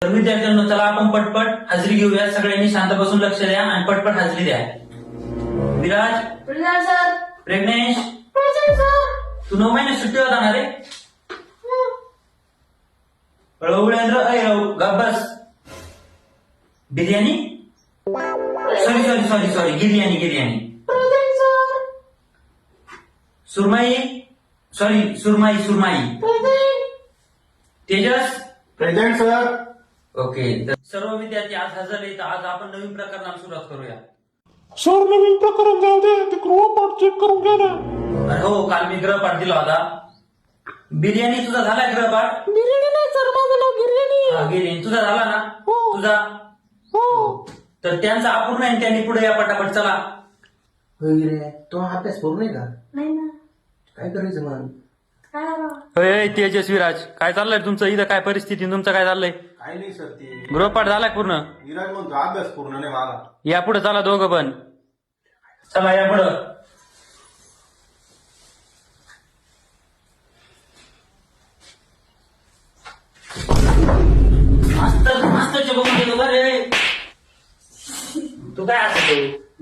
तर विद्यार्थ्यांनो चला आपण पटपट हजेरी घेऊया. सगळ्यांनी शांत बसून लक्ष द्या आणि पटपट हजेरी द्या. विराज सर. प्रज्ञेश सर. तू 9 महिने सुट्टीवर जाणार रे. रवींद्र गब्बस बिर्याणी सॉरी गिर्याणी सुरमाई तेजस प्रेझेंट सर. ओके. तर सर्व विद्यार्थी आज हजर आहेत. आज आपण नवीन प्रकरणाला सुरुवात करूया. सर नवीन प्रकरण जाऊ दे, ते गृहपाठ चेक करून घ्या ना. अरे हो, काल मी गृहपाठ दिला होता. बिर्याणी तुझा झाला गृहपाठ? बिर्याणी नाही सर, माझं नाव गिर्याणी. गिर्याणी तुझा झाला ना? हो. तुझा हो. तर त्यांचा अपूर्ण आहे. त्यांनी पुढे या पटापट चला. वगैरे तो अभ्यास करू नाही का? नाही ना. काय करायचं मग? काय करावं? अय तेजस विराज, काय चाललंय तुमचं इथं? काय परिस्थिती तुमचं? काय चाललंय? काय नाही सर, ते गृहपाठ झाला पूर्ण? विराज म्हणतो अभ्यास पूर्ण नाही मला. या पुढे चला दोघं पण. चला या पुढं. मास्तरच्या बघून गेलो का रे? तू काय असतो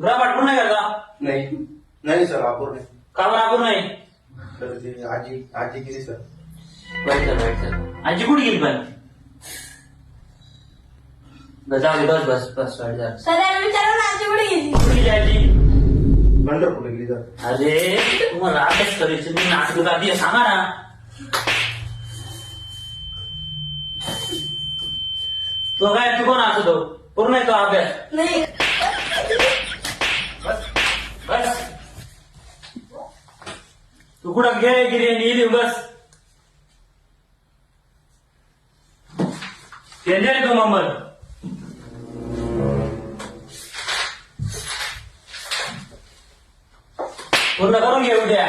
गृहपाठ पूर्ण करता? नाही सर, अपूर्ण आहे. का बरं अपूर्ण नाही? सर ते आजी गेली सर. वाईट आजी कुठे गेली पण? जाऊ दे, बस वाईट झालं. सर विचारा ना, आजी कुठे गेली? कुठे गेली आजी? पंढरपूरला गेली सर. अरे तुम्हाला अभ्यास करायचं मी नाटक आधी सांगा ना. तो काय तू कोण असतो? पूर्ण आहे तो अभ्यास? नाही. बस तू कुठं घे गिर्याणी इली बस. केले रे तो मोहम्मद. पूर्ण करून घे उद्या.